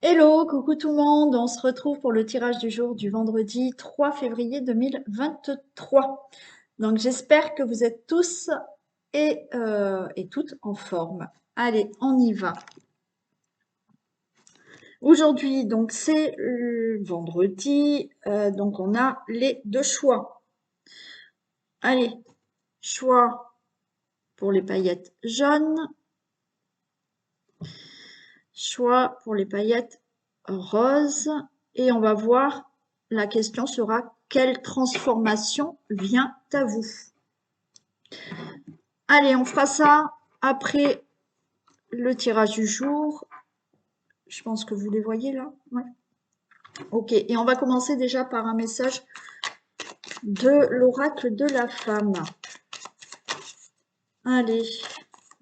Hello, coucou tout le monde, on se retrouve pour le tirage du jour du vendredi 3 février 2023. Donc j'espère que vous êtes tous et toutes en forme. Allez, on y va. Aujourd'hui, donc c'est vendredi, donc on a les deux choix. Allez, choix pour les paillettes jaunes, choix pour les paillettes roses, et on va voir, la question sera: quelle transformation vient à vous? Allez, on fera ça après le tirage du jour. Je pense que vous les voyez là. Ouais. Ok, et on va commencer déjà par un message de l'oracle de la femme. Allez,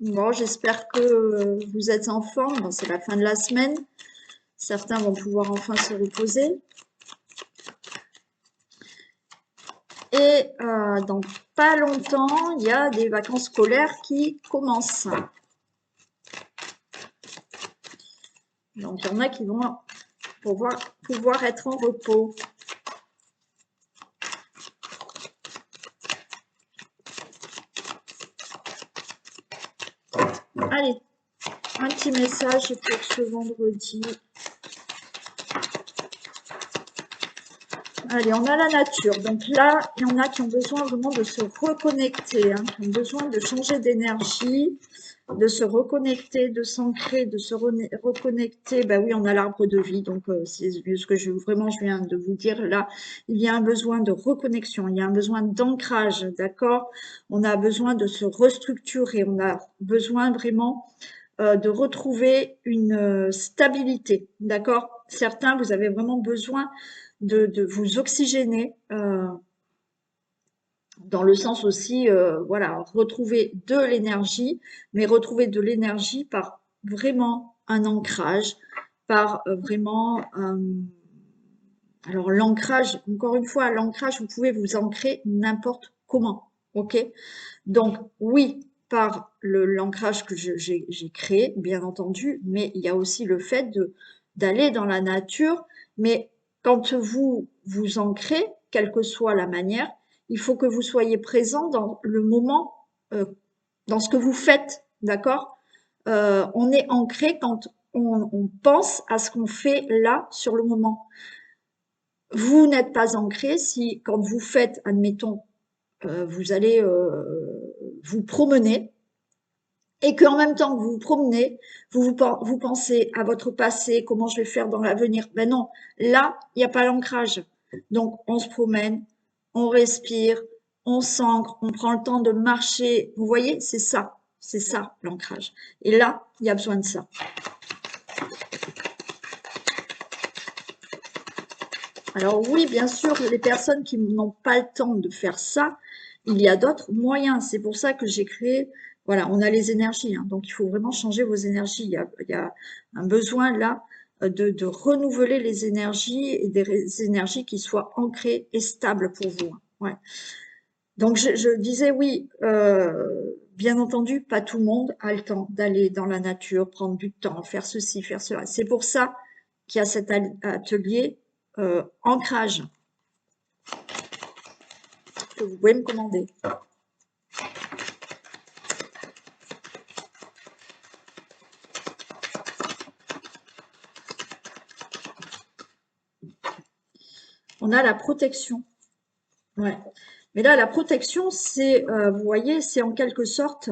bon, j'espère que vous êtes en forme. Bon, c'est la fin de la semaine. Certains vont pouvoir enfin se reposer. Et dans pas longtemps, il y a des vacances scolaires qui commencent. Donc, il y en a qui vont pouvoir être en repos. Allez, un petit message pour ce vendredi. Allez, on a la nature. Donc là, il y en a qui ont besoin vraiment de se reconnecter, hein, qui ont besoin de changer d'énergie, de se reconnecter, de s'ancrer, de se reconnecter. Ben oui, on a l'arbre de vie, donc c'est ce que je viens de vous dire là. Il y a un besoin de reconnexion, il y a un besoin d'ancrage, d'accord? On a besoin de se restructurer, on a besoin vraiment de retrouver une stabilité, d'accord? Certains, vous avez vraiment besoin de vous oxygéner, dans le sens aussi, voilà, retrouver de l'énergie, mais retrouver de l'énergie par vraiment un ancrage, par vraiment, alors l'ancrage, encore une fois, l'ancrage, vous pouvez vous ancrer n'importe comment, ok? Donc oui, par l'ancrage que j'ai créé, bien entendu, mais il y a aussi le fait d'aller dans la nature. Mais quand vous vous ancrez, quelle que soit la manière, il faut que vous soyez présent dans le moment, dans ce que vous faites, d'accord? On est ancré quand on pense à ce qu'on fait là, sur le moment. Vous n'êtes pas ancré si, quand vous faites, admettons, vous allez vous promener, et qu'en même temps que vous vous promenez, vous pensez à votre passé, comment je vais faire dans l'avenir. Ben non, là, il n'y a pas l'ancrage. Donc, on se promène, on respire, on s'ancre, on prend le temps de marcher. Vous voyez, c'est ça l'ancrage. Et là, il y a besoin de ça. Alors oui, bien sûr, les personnes qui n'ont pas le temps de faire ça, il y a d'autres moyens. C'est pour ça que j'ai créé, voilà, on a les énergies, hein, donc il faut vraiment changer vos énergies. Il y a un besoin là de renouveler les énergies, et des énergies qui soient ancrées et stables pour vous, hein. Ouais. Donc je disais oui, bien entendu, pas tout le monde a le temps d'aller dans la nature, prendre du temps, faire ceci, faire cela. C'est pour ça qu'il y a cet atelier ancrage que vous pouvez me commander. On a la protection. Ouais. Mais là, la protection, c'est, vous voyez, c'est en quelque sorte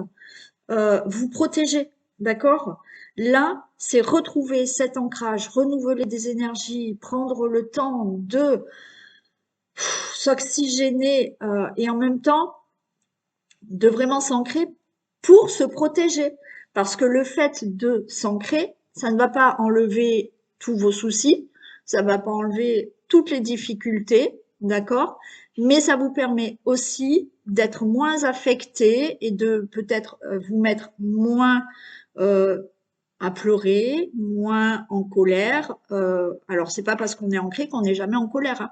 vous protéger, d'accord? Là, c'est retrouver cet ancrage, renouveler des énergies, prendre le temps de s'oxygéner et en même temps de vraiment s'ancrer pour se protéger. Parce que le fait de s'ancrer, ça ne va pas enlever tous vos soucis, ça ne va pas enlever toutes les difficultés, d'accord? Mais ça vous permet aussi d'être moins affecté et de peut-être vous mettre moins à pleurer, moins en colère. Alors, c'est pas parce qu'on est ancré qu'on n'est jamais en colère, hein.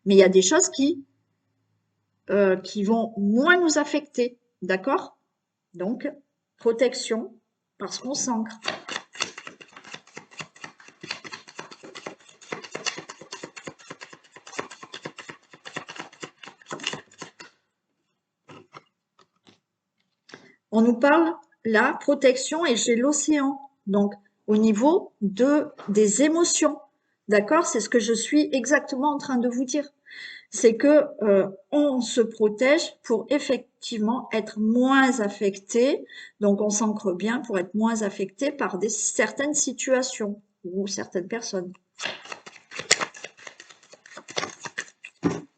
Mais il y a des choses qui vont moins nous affecter, d'accord? Donc, protection, parce qu'on s'ancre. On nous parle la protection et j'ai l'océan. Donc, au niveau des émotions. D'accord? C'est ce que je suis exactement en train de vous dire. C'est que on se protège pour effectivement être moins affecté. Donc, on s'ancre bien pour être moins affecté par certaines situations ou certaines personnes.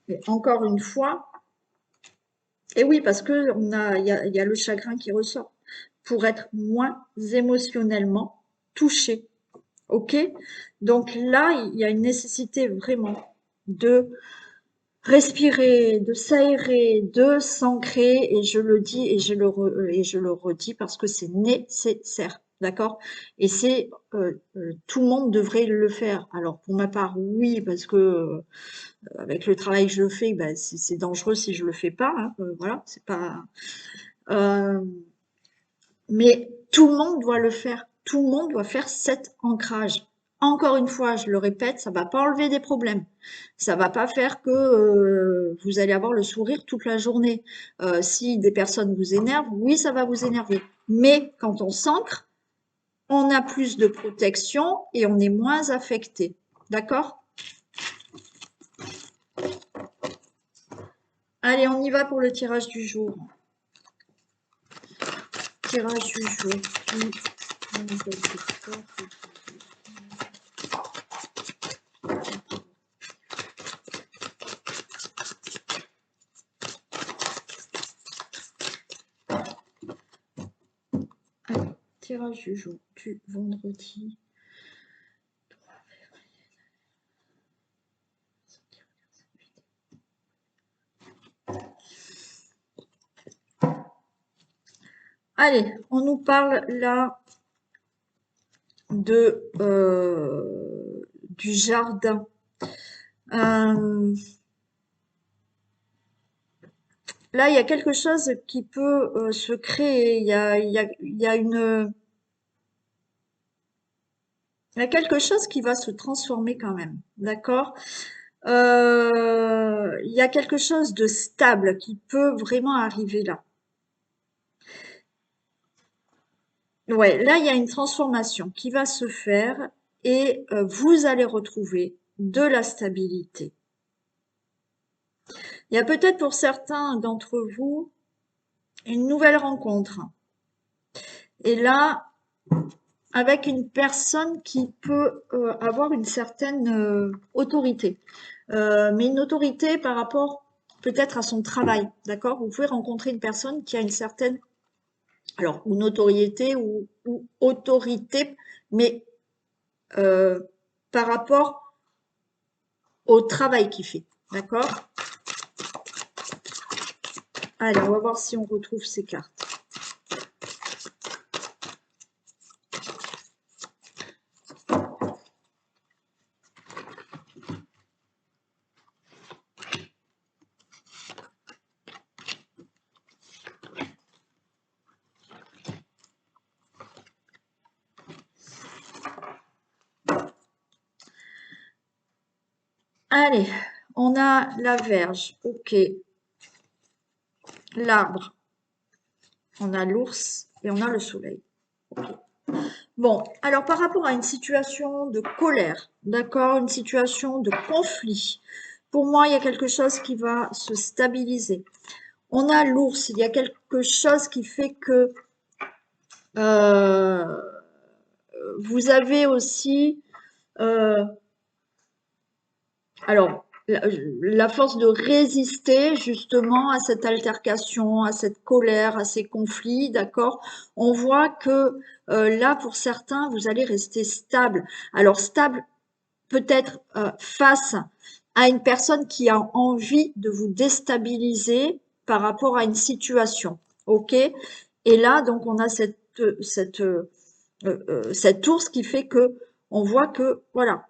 Et encore une fois, et oui, parce que il y a le chagrin qui ressort pour être moins émotionnellement touché. Ok? Donc là, il y a une nécessité vraiment de respirer, de s'aérer, de s'ancrer, et je le dis et je le redis parce que c'est nécessaire, d'accord? Et tout le monde devrait le faire. Alors pour ma part, oui, parce que avec le travail que je fais, ben, c'est dangereux si je le fais pas, hein, voilà, c'est pas. euh, mais tout le monde doit le faire. Tout le monde doit faire cet ancrage. Encore une fois, je le répète, ça va pas enlever des problèmes. Ça va pas faire que vous allez avoir le sourire toute la journée. Si des personnes vous énervent, oui, ça va vous énerver. Mais quand on s'ancre, on a plus de protection et on est moins affecté. D'accord? Allez, on y va pour le tirage du jour. Tirage du jour. Alors, tirage du jour du vendredi. Allez, on nous parle là du jardin. Là, il y a quelque chose qui peut se créer. Il y a quelque chose qui va se transformer quand même. D'accord? Il y a quelque chose de stable qui peut vraiment arriver là. Ouais, là, il y a une transformation qui va se faire et vous allez retrouver de la stabilité. Il y a peut-être pour certains d'entre vous une nouvelle rencontre. Et là, avec une personne qui peut avoir une certaine autorité. Mais une autorité par rapport peut-être à son travail, d'accord? Vous pouvez rencontrer une personne qui a une certaine, alors, une notoriété ou autorité, mais euh, par rapport au travail qu'il fait, d'accord? Allez, on va voir si on retrouve ces cartes. Allez, on a la Vierge, ok. L'arbre, on a l'ours et on a le soleil. Okay. Bon, alors par rapport à une situation de colère, d'accord, une situation de conflit, pour moi, il y a quelque chose qui va se stabiliser. On a l'ours, il y a quelque chose qui fait que euh, vous avez aussi, alors, la force de résister justement à cette altercation, à cette colère, à ces conflits, d'accord? On voit que là, pour certains, vous allez rester stable. Alors, stable peut-être face à une personne qui a envie de vous déstabiliser par rapport à une situation, ok? Et là, donc, on a cet ours qui fait que on voit que, voilà,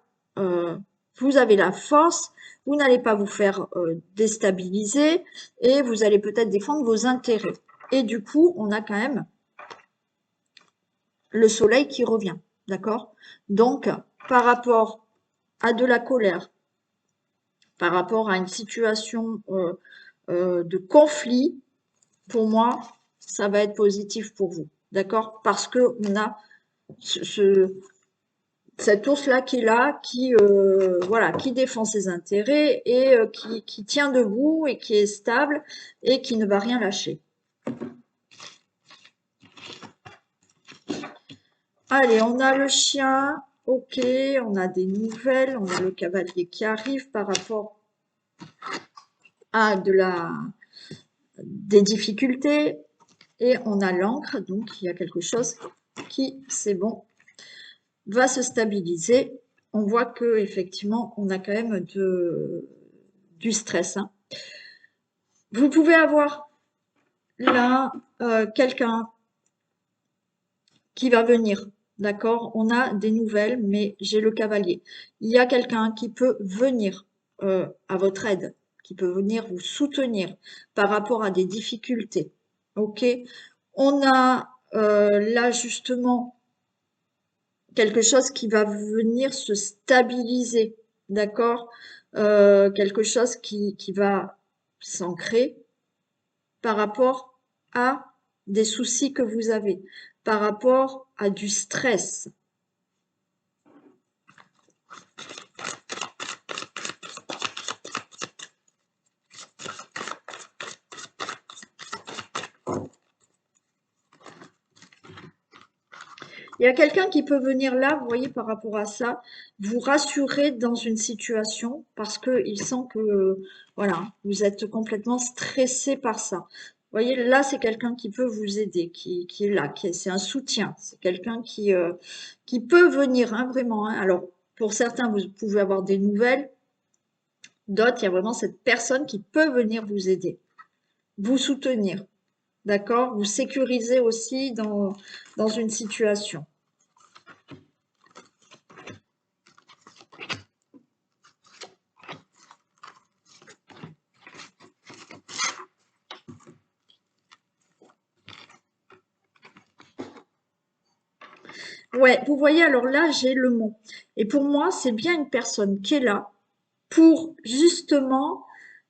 vous avez la force, vous n'allez pas vous faire déstabiliser et vous allez peut-être défendre vos intérêts. Et du coup, on a quand même le soleil qui revient, d'accord? Donc, par rapport à de la colère, par rapport à une situation de conflit, pour moi, ça va être positif pour vous, d'accord? Parce que on a cet ours-là qui est là, qui voilà, qui défend ses intérêts et qui tient debout et qui est stable et qui ne va rien lâcher. Allez, on a le chien, ok, on a des nouvelles, on a le cavalier qui arrive par rapport à des difficultés et on a l'encre, donc il y a quelque chose qui, c'est bon, va se stabiliser. On voit que effectivement, on a quand même du stress, hein. Vous pouvez avoir là quelqu'un qui va venir, d'accord? On a des nouvelles, mais j'ai le cavalier. Il y a quelqu'un qui peut venir à votre aide, qui peut venir vous soutenir par rapport à des difficultés, ok? On a là justement quelque chose qui va venir se stabiliser, d'accord? Quelque chose qui va s'ancrer par rapport à des soucis que vous avez, par rapport à du stress. Il y a quelqu'un qui peut venir là, vous voyez, par rapport à ça, vous rassurer dans une situation parce qu'il sent que, voilà, vous êtes complètement stressé par ça. Vous voyez, là, c'est quelqu'un qui peut vous aider, qui est là, c'est un soutien. C'est quelqu'un qui peut venir, hein, vraiment, hein. Alors, pour certains, vous pouvez avoir des nouvelles. D'autres, il y a vraiment cette personne qui peut venir vous aider, vous soutenir, d'accord? Vous sécuriser aussi dans une situation. Ouais, vous voyez, alors là, j'ai le mont. Et pour moi, c'est bien une personne qui est là pour justement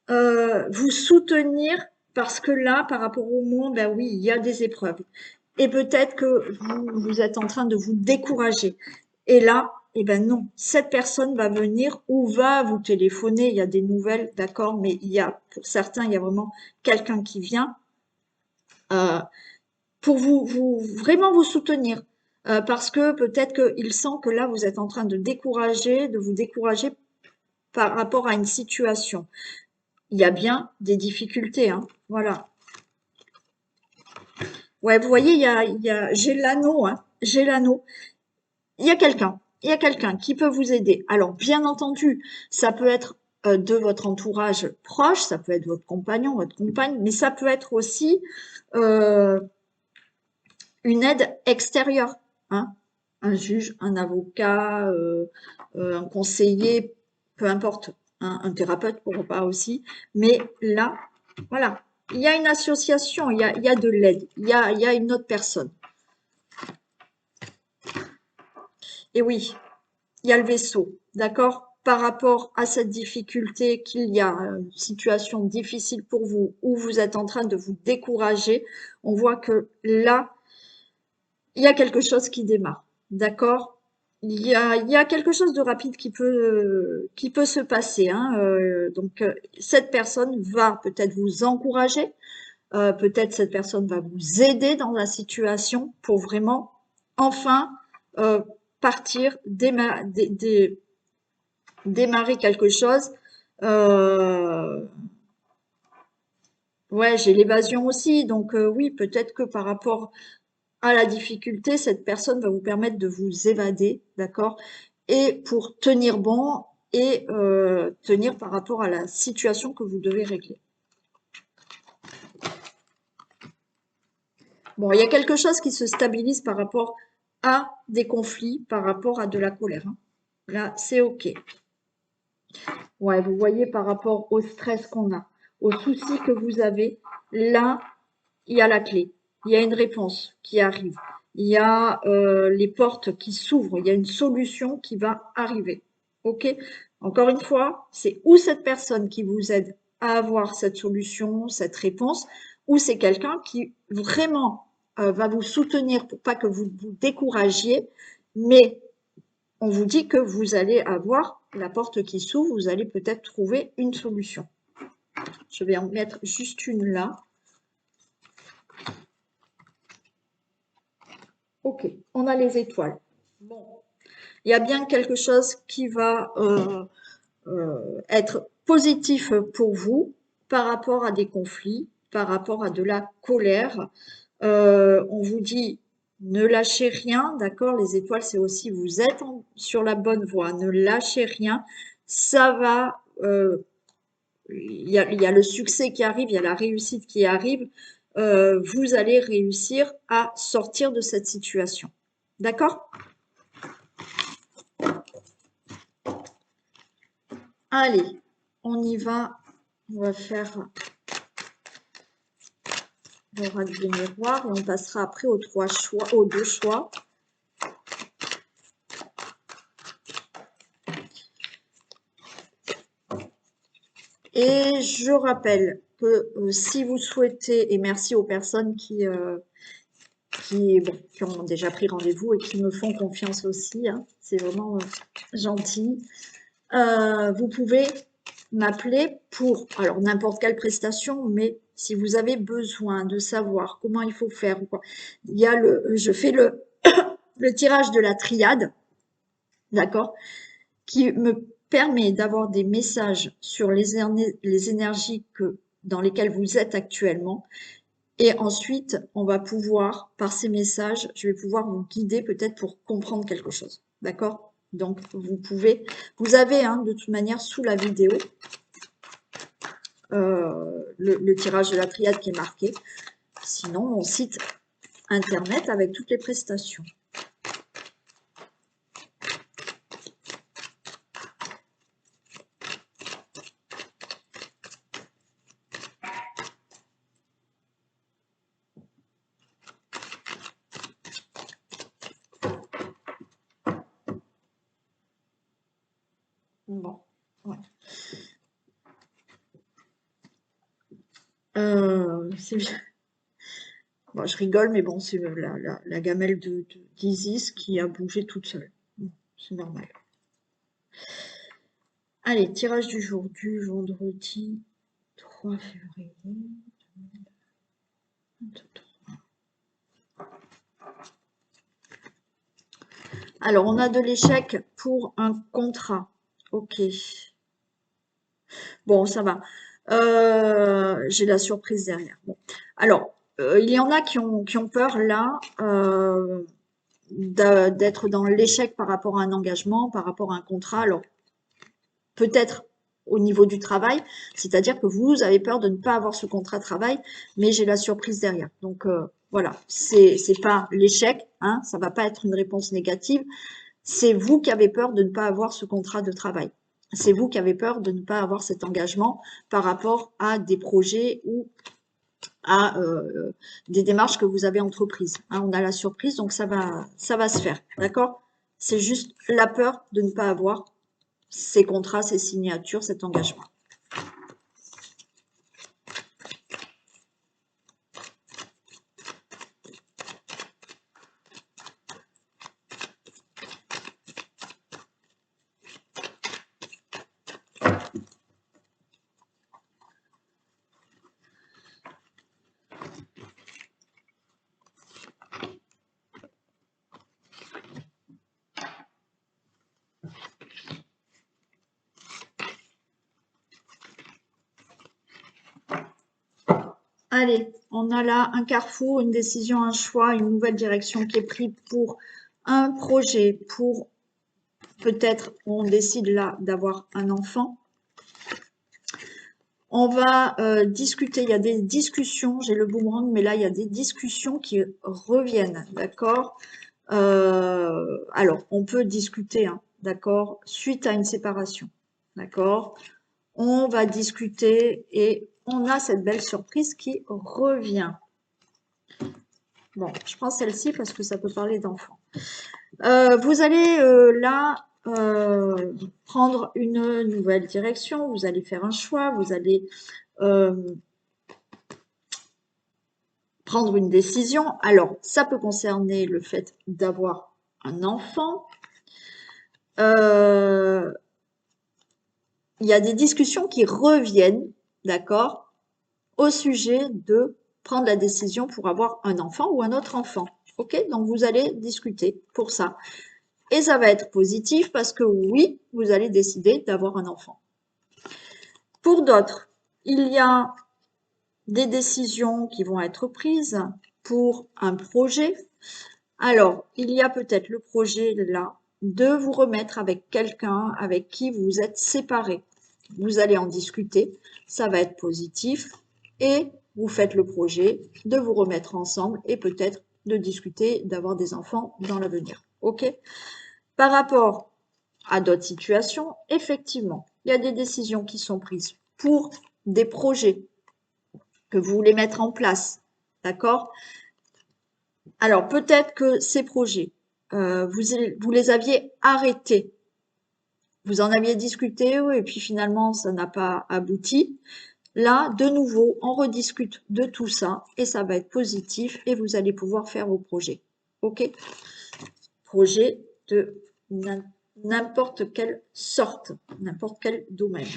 vous soutenir parce que là, par rapport au monde, ben oui, il y a des épreuves. Et peut-être que vous êtes en train de vous décourager. Et là, eh ben non, cette personne va venir ou va vous téléphoner. Il y a des nouvelles, d'accord, mais il y a, pour certains, il y a vraiment quelqu'un qui vient euh, pour vraiment vous soutenir. Parce que peut-être qu'il sent que là, vous êtes en train de vous décourager par rapport à une situation. Il y a bien des difficultés, hein. Voilà. Ouais, vous voyez, j'ai l'anneau, hein. J'ai l'anneau. Il y a quelqu'un qui peut vous aider. Alors, bien entendu, ça peut être de votre entourage proche, ça peut être votre compagnon, votre compagne, mais ça peut être aussi euh, une aide extérieure, hein. Un juge, un avocat, un conseiller, peu importe, hein, un thérapeute pourquoi pas aussi. Mais là, voilà, il y a une association, il y a de l'aide, il y a une autre personne. Et oui, il y a le vaisseau, d'accord? Par rapport à cette difficulté qu'il y a, une situation difficile pour vous, où vous êtes en train de vous décourager, on voit que là, il y a quelque chose qui démarre, d'accord? Il y a quelque chose de rapide qui peut se passer, hein. Donc, cette personne va peut-être vous encourager, peut-être cette personne va vous aider dans la situation pour vraiment enfin euh, partir, démarrer quelque chose. Euh, ouais, j'ai l'évasion aussi, donc oui, peut-être que par rapport à la difficulté, cette personne va vous permettre de vous évader, d'accord? Et pour tenir bon et tenir par rapport à la situation que vous devez régler. Bon, il y a quelque chose qui se stabilise par rapport à des conflits, par rapport à de la colère, hein. Là, c'est OK. Ouais, vous voyez par rapport au stress qu'on a, aux soucis que vous avez, là, il y a la clé, il y a une réponse qui arrive, il y a les portes qui s'ouvrent, il y a une solution qui va arriver. OK? Encore une fois, c'est ou cette personne qui vous aide à avoir cette solution, cette réponse, ou c'est quelqu'un qui vraiment va vous soutenir pour pas que vous vous découragiez, mais on vous dit que vous allez avoir la porte qui s'ouvre, vous allez peut-être trouver une solution. Je vais en mettre juste une là. Ok, on a les étoiles. Bon, il y a bien quelque chose qui va être positif pour vous par rapport à des conflits, par rapport à de la colère. On vous dit ne lâchez rien, d'accord? Les étoiles, c'est aussi vous êtes sur la bonne voie, ne lâchez rien. Ça va, il y a le succès qui arrive, il y a la réussite qui arrive. Vous allez réussir à sortir de cette situation. D'accord? Allez, on y va. On va faire l'oracle des miroirs et on passera après aux deux choix. Et je rappelle que si vous souhaitez, et merci aux personnes qui ont déjà pris rendez-vous et qui me font confiance aussi, hein, c'est vraiment gentil. Vous pouvez m'appeler pour, alors n'importe quelle prestation, mais si vous avez besoin de savoir comment il faut faire ou quoi, il y a je fais le tirage de la triade, d'accord, qui me permet d'avoir des messages sur les énergies dans lesquelles vous êtes actuellement. Et ensuite, on va pouvoir, par ces messages, je vais pouvoir vous guider peut-être pour comprendre quelque chose. D'accord? Donc, vous avez de toute manière sous la vidéo le tirage de la triade qui est marqué. Sinon, mon site internet avec toutes les prestations. Bon, ouais. C'est bien. Bon, je rigole, mais bon, c'est la gamelle d'Isis qui a bougé toute seule. Bon, c'est normal. Allez, tirage du jour du vendredi 3 février. Alors, on a de l'échec pour un contrat. Ok. Bon, ça va. J'ai la surprise derrière. Bon. Alors, il y en a qui ont peur là d'être dans l'échec par rapport à un engagement, par rapport à un contrat. Alors, peut-être au niveau du travail, c'est-à-dire que vous avez peur de ne pas avoir ce contrat de travail, mais j'ai la surprise derrière. Donc, voilà, c'est pas l'échec, hein, ça va pas être une réponse négative. C'est vous qui avez peur de ne pas avoir ce contrat de travail. C'est vous qui avez peur de ne pas avoir cet engagement par rapport à des projets ou à des démarches que vous avez entreprises. Hein, on a la surprise, donc ça va se faire, d'accord? C'est juste la peur de ne pas avoir ces contrats, ces signatures, cet engagement. Allez, on a là un carrefour, une décision, un choix, une nouvelle direction qui est prise pour un projet, pour peut-être on décide là d'avoir un enfant. On va discuter, il y a des discussions, j'ai le boomerang, mais là il y a des discussions qui reviennent, d'accord? Alors, on peut discuter, hein, d'accord, suite à une séparation, d'accord? On va discuter et on a cette belle surprise qui revient. Bon, je prends celle-ci parce que ça peut parler d'enfants. Vous allez là prendre une nouvelle direction, vous allez faire un choix, vous allez prendre une décision. Alors, ça peut concerner le fait d'avoir un enfant. Il y a des discussions qui reviennent, d'accord, au sujet de prendre la décision pour avoir un enfant ou un autre enfant. Ok, donc vous allez discuter pour ça. Et ça va être positif parce que oui, vous allez décider d'avoir un enfant. Pour d'autres, il y a des décisions qui vont être prises pour un projet. Alors, il y a peut-être le projet là de vous remettre avec quelqu'un avec qui vous êtes séparés. Vous allez en discuter, ça va être positif et vous faites le projet de vous remettre ensemble et peut-être de discuter d'avoir des enfants dans l'avenir. Ok? Par rapport à d'autres situations, effectivement, il y a des décisions qui sont prises pour des projets que vous voulez mettre en place, d'accord? Alors, peut-être que ces projets, vous les aviez arrêtés. Vous en aviez discuté, et puis finalement, ça n'a pas abouti. Là, de nouveau, on rediscute de tout ça et ça va être positif et vous allez pouvoir faire vos projets. OK? Projets de n'importe quelle sorte, n'importe quel domaine.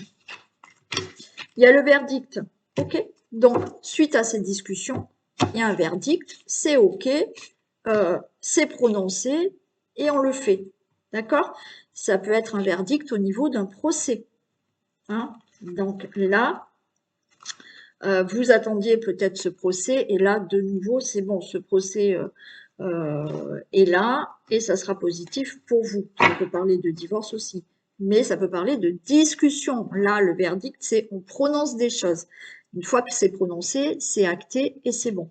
Il y a le verdict. OK? Donc, suite à cette discussion, il y a un verdict, c'est OK, c'est prononcé et on le fait. D'accord? Ça peut être un verdict au niveau d'un procès. Hein? Donc là, vous attendiez peut-être ce procès et là, de nouveau, c'est bon, ce procès est là et ça sera positif pour vous. Ça peut parler de divorce aussi, mais ça peut parler de discussion. Là, le verdict, c'est on prononce des choses. Une fois que c'est prononcé, c'est acté et c'est bon.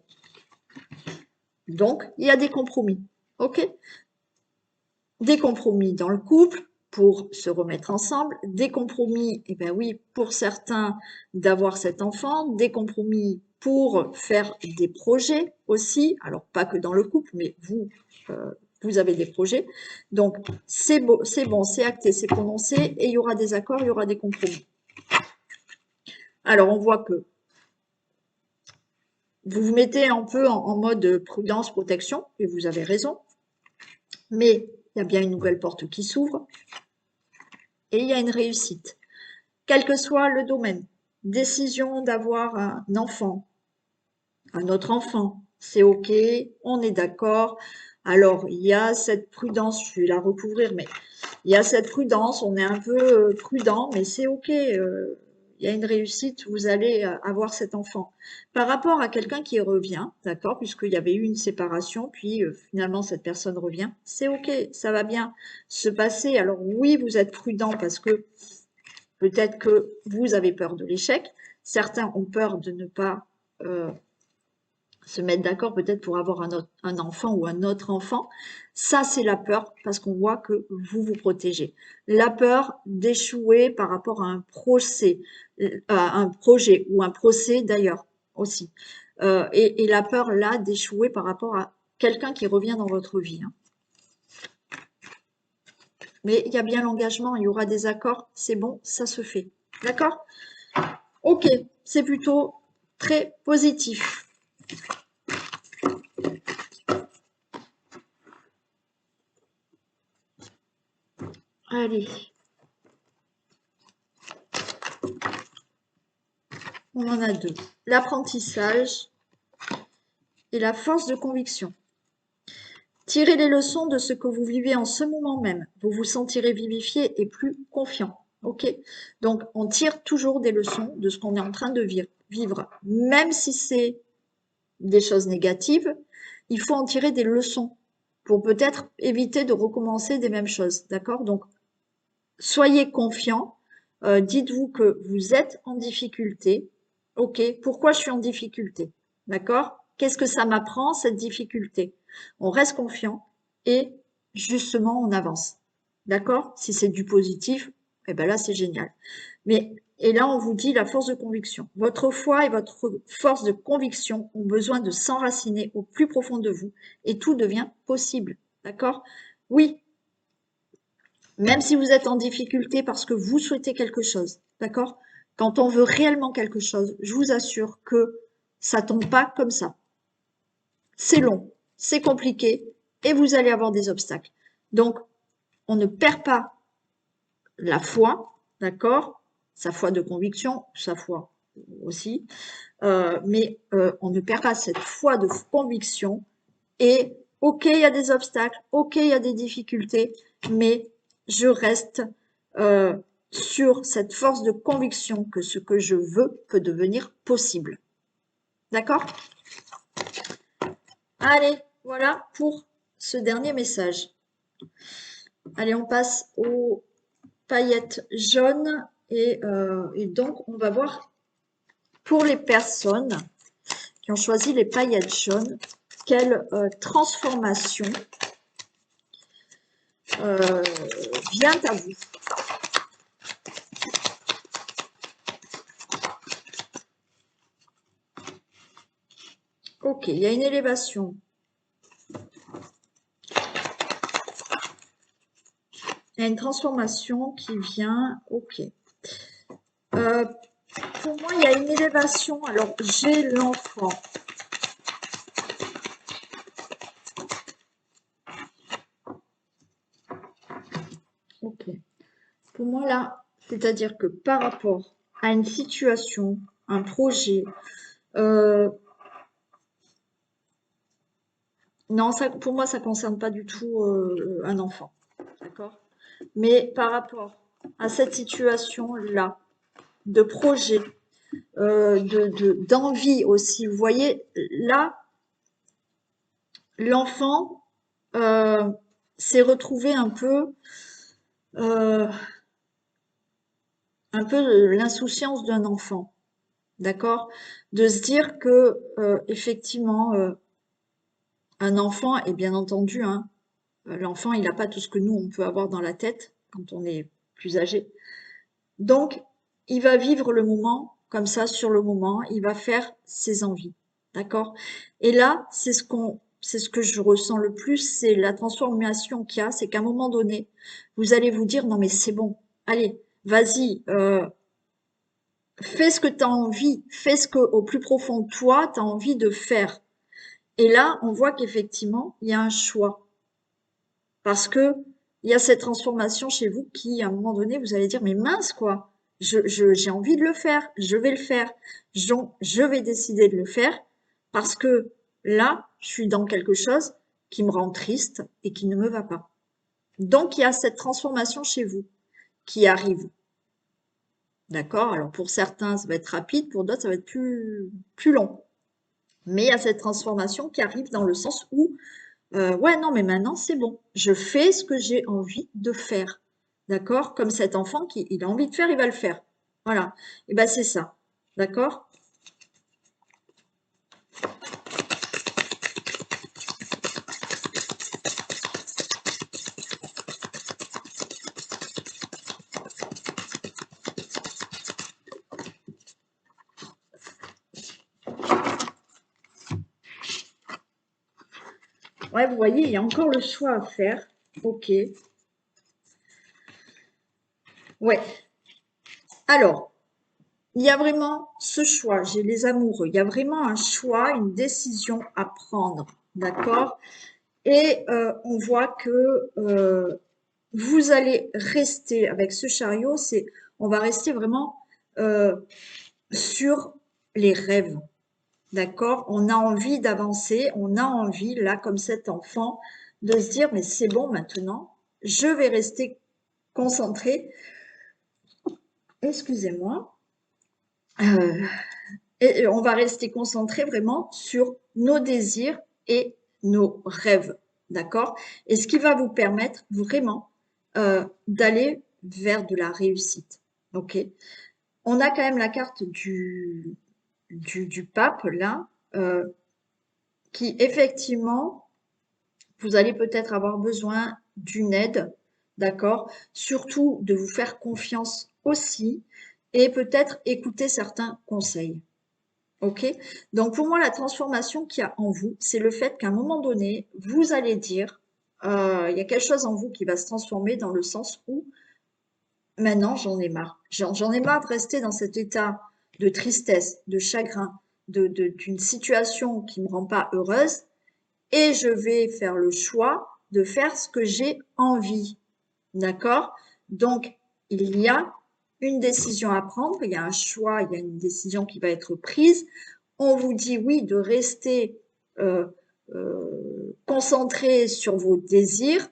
Donc, il y a des compromis. OK? Des compromis dans le couple pour se remettre ensemble, des compromis, eh ben oui, pour certains d'avoir cet enfant, des compromis pour faire des projets aussi, alors pas que dans le couple, mais vous avez des projets. Donc, c'est bon, c'est acté, c'est prononcé, et il y aura des accords, il y aura des compromis. Alors, on voit que vous vous mettez un peu en mode prudence, protection, et vous avez raison, mais il y a bien une nouvelle porte qui s'ouvre, et il y a une réussite. Quel que soit le domaine, décision d'avoir un enfant, un autre enfant, c'est OK, on est d'accord. Alors, il y a cette prudence, je vais la recouvrir, mais il y a cette prudence, on est un peu prudent, mais c'est OK. Il y a une réussite, vous allez avoir cet enfant. Par rapport à quelqu'un qui revient, d'accord, puisqu'il y avait eu une séparation, puis finalement cette personne revient, c'est OK, ça va bien se passer. Alors oui, vous êtes prudent parce que peut-être que vous avez peur de l'échec. Certains ont peur de ne pas se mettre d'accord peut-être pour avoir un enfant ou un autre enfant. Ça, c'est la peur parce qu'on voit que vous vous protégez. La peur d'échouer par rapport à un procès, à un projet ou un procès d'ailleurs aussi. Et la peur là d'échouer par rapport à quelqu'un qui revient dans votre vie. Hein. Mais il y a bien l'engagement, il y aura des accords, c'est bon, ça se fait. D'accord? Ok, c'est plutôt très positif. Allez, on en a deux. L'apprentissage et la force de conviction. Tirez les leçons de ce que vous vivez en ce moment même. Vous vous sentirez vivifié et plus confiant. Ok? Donc, on tire toujours des leçons de ce qu'on est en train de vivre. Même si c'est des choses négatives, il faut en tirer des leçons pour peut-être éviter de recommencer des mêmes choses. D'accord? Donc, soyez confiant. Dites-vous que vous êtes en difficulté. Ok, pourquoi je suis en difficulté? D'accord? Qu'est-ce que ça m'apprend, cette difficulté? On reste confiant et justement, on avance. D'accord? Si c'est du positif, eh ben là, c'est génial. Mais, et là, on vous dit la force de conviction. Votre foi et votre force de conviction ont besoin de s'enraciner au plus profond de vous et tout devient possible. D'accord? Oui, même si vous êtes en difficulté parce que vous souhaitez quelque chose, d'accord? Quand on veut réellement quelque chose, je vous assure que ça tombe pas comme ça. c'est long, c'est compliqué et vous allez avoir des obstacles. Donc, on ne perd pas la foi, d'accord? Sa foi de conviction, sa foi aussi, mais on ne perd pas cette foi de conviction et ok, il y a des obstacles, ok, il y a des difficultés, mais je reste sur cette force de conviction que ce que je veux peut devenir possible. D'accord? Allez, voilà pour ce dernier message. Allez, on passe aux paillettes jaunes et donc on va voir pour les personnes qui ont choisi les paillettes jaunes, quelle transformation vient à vous. Ok, il y a une élévation. Il y a une transformation qui vient. Ok. Pour moi, il y a une élévation. Alors, j'ai l'enfant. Ok. Pour moi, là, c'est-à-dire que par rapport à une situation, un projet, non, ça, pour moi, ça ne concerne pas du tout un enfant. D'accord? Mais par rapport à cette situation-là, de projet, d'envie aussi, vous voyez, là, l'enfant s'est retrouvé euh, un peu l'insouciance d'un enfant, d'accord? De se dire que effectivement, un enfant, et bien entendu, hein, l'enfant, il n'a pas tout ce que nous, on peut avoir dans la tête quand on est plus âgé. Donc, il va vivre le moment comme ça, sur le moment, il va faire ses envies, d'accord? Et là, c'est ce que je ressens le plus, c'est la transformation qu'il y a, c'est qu'à un moment donné, vous allez vous dire, non mais c'est bon, allez, vas-y, fais ce que tu as envie, fais ce que au plus profond de toi, tu as envie de faire. Et là, on voit qu'effectivement, il y a un choix. Parce que il y a cette transformation chez vous qui, à un moment donné, vous allez dire, mais mince, quoi, j'ai envie de le faire, je vais le faire, je vais décider de le faire parce que là, je suis dans quelque chose qui me rend triste et qui ne me va pas. Donc, il y a cette transformation chez vous qui arrive. D'accord? Alors, pour certains, ça va être rapide, pour d'autres, ça va être plus long. Mais il y a cette transformation qui arrive dans le sens où ouais, non, mais maintenant, c'est bon. Je fais ce que j'ai envie de faire. D'accord? Comme cet enfant qui il a envie de faire, il va le faire. Voilà. Et ben c'est ça. D'accord? Ouais, vous voyez, il y a encore le choix à faire. Ok. Ouais. Alors, il y a vraiment ce choix. J'ai les amoureux. Il y a vraiment un choix, une décision à prendre. D'accord? Et on voit que vous allez rester avec ce chariot. On va rester vraiment euh, sur les rêves. D'accord? On a envie d'avancer, on a envie, là, comme cet enfant, de se dire, mais c'est bon maintenant, je vais rester concentré. Excusez-moi. Euh, et on va rester concentré vraiment sur nos désirs et nos rêves. D'accord? Et ce qui va vous permettre vraiment d'aller vers de la réussite. Ok? On a quand même la carte du pape, là, qui effectivement, vous allez peut-être avoir besoin d'une aide, d'accord? Surtout de vous faire confiance aussi et peut-être écouter certains conseils. Ok? Donc pour moi, la transformation qu'il y a en vous, c'est le fait qu'à un moment donné, vous allez dire, il y a quelque chose en vous qui va se transformer dans le sens où maintenant j'en ai marre. J'en ai marre de rester dans cet état de tristesse, de chagrin, d'une situation qui me rend pas heureuse. et je vais faire le choix de faire ce que j'ai envie. D'accord? Donc, il y a une décision à prendre, il y a un choix, il y a une décision qui va être prise. On vous dit oui de rester concentré sur vos désirs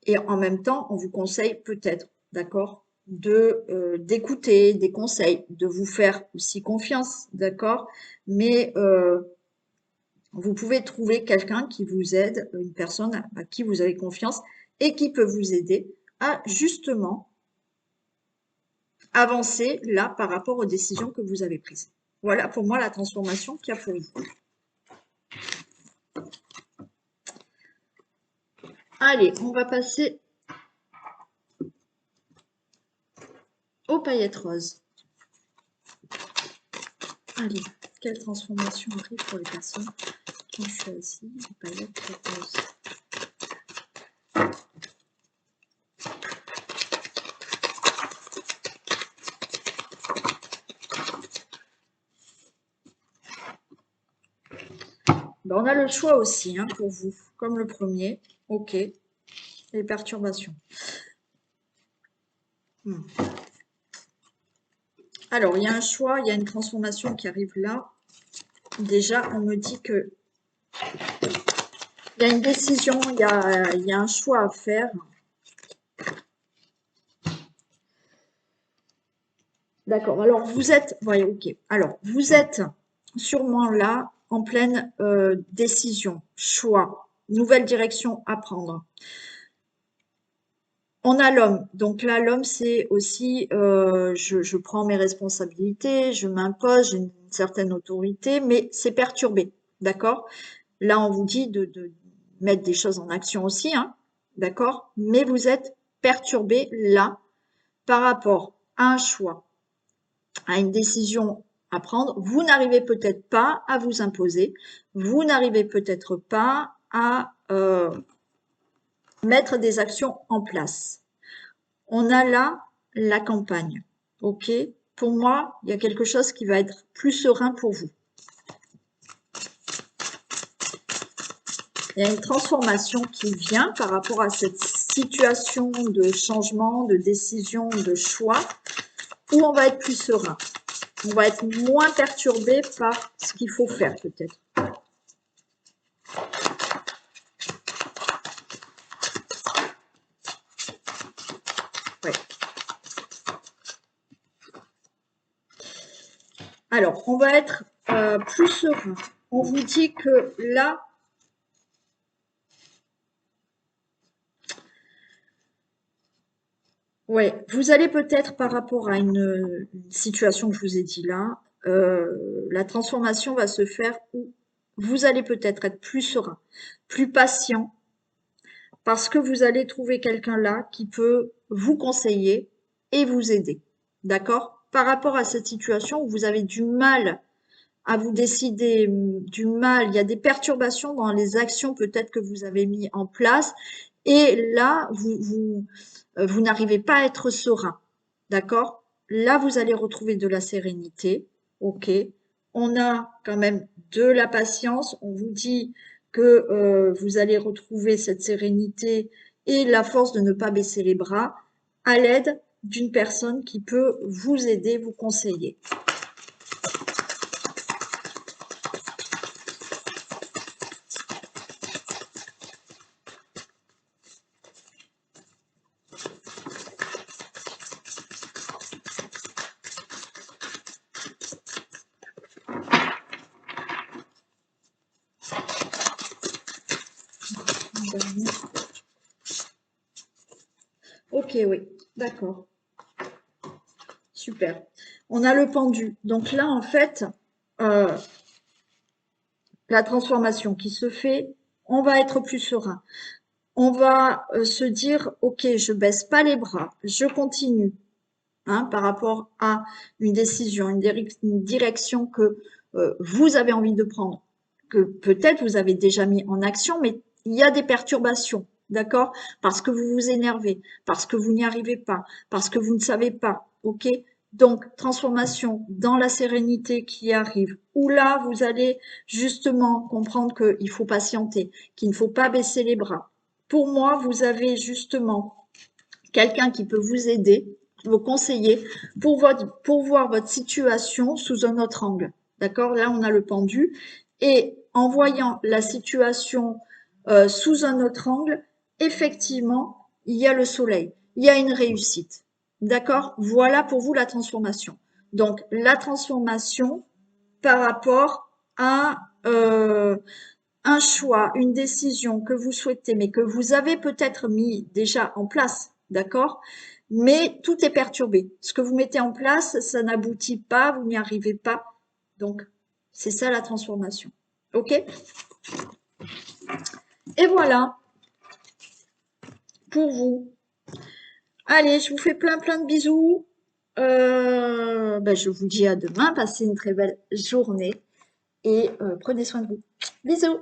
et en même temps, on vous conseille peut-être, d'accord, d'écouter des conseils, de vous faire aussi confiance, d'accord, mais vous pouvez trouver quelqu'un qui vous aide, une personne à qui vous avez confiance et qui peut vous aider à justement avancer là par rapport aux décisions que vous avez prises. Voilà pour moi la transformation qu'il y a pour vous. Allez, on va passer aux paillettes roses. Allez, quelle transformation arrive pour les personnes qui ont choisi les paillettes roses? Ben, on a le choix aussi hein, pour vous, comme le premier. Ok, les perturbations. Alors, il y a un choix, il y a une transformation qui arrive là. Déjà, on me dit que il y a une décision, il y a un choix à faire. D'accord, alors vous êtes, voyez, ok. Alors, vous êtes sûrement là en pleine décision, choix, nouvelle direction à prendre. On a l'homme. Donc là, l'homme, c'est aussi, je prends mes responsabilités, je m'impose, j'ai une certaine autorité, mais c'est perturbé, d'accord? Là, on vous dit de mettre des choses en action aussi, hein, d'accord? Mais vous êtes perturbé là par rapport à un choix, à une décision à prendre. Vous n'arrivez peut-être pas à vous imposer, vous n'arrivez peut-être pas à mettre des actions en place. On a là la campagne, ok? Pour moi, il y a quelque chose qui va être plus serein pour vous. Il y a une transformation qui vient par rapport à cette situation de changement, de décision, de choix, où on va être plus serein. On va être moins perturbé par ce qu'il faut faire peut-être. Ouais. Alors, on va être plus serein. On vous dit que là, ouais, vous allez peut-être par rapport à une situation que je vous ai dit là, la transformation va se faire où vous allez peut-être être plus serein, plus patient, parce que vous allez trouver quelqu'un là qui peut vous conseiller et vous aider. D'accord? Par rapport à cette situation où vous avez du mal à vous décider, du mal, il y a des perturbations dans les actions peut-être que vous avez mis en place et là, vous n'arrivez pas à être serein. D'accord? Là, vous allez retrouver de la sérénité. OK. On a quand même de la patience. On vous dit que vous allez retrouver cette sérénité et la force de ne pas baisser les bras à l'aide d'une personne qui peut vous aider, vous conseiller. Ok, oui, d'accord. Super. On a le pendu. Donc là, en fait, la transformation qui se fait, on va être plus serein. On va se dire, ok, je baisse pas les bras, je continue hein, par rapport à une décision, une direction que vous avez envie de prendre, que peut-être vous avez déjà mis en action, mais il y a des perturbations, d'accord? Parce que vous vous énervez, parce que vous n'y arrivez pas, parce que vous ne savez pas, ok? Donc, transformation dans la sérénité qui arrive, où là, vous allez justement comprendre qu'il faut patienter, qu'il ne faut pas baisser les bras. Pour moi, vous avez justement quelqu'un qui peut vous aider, vous conseiller pour voir votre situation sous un autre angle. D'accord? Là, on a le pendu. Et en voyant la situation sous un autre angle, effectivement, il y a le soleil, il y a une réussite. D'accord? Voilà pour vous la transformation. Donc, la transformation par rapport à un choix, une décision que vous souhaitez, mais que vous avez peut-être mis déjà en place, d'accord? Mais tout est perturbé. Ce que vous mettez en place, ça n'aboutit pas, vous n'y arrivez pas. Donc, c'est ça la transformation. OK? Et voilà pour vous. Allez, je vous fais plein de bisous. Je vous dis à demain. Passez une très belle journée et prenez soin de vous. Bisous!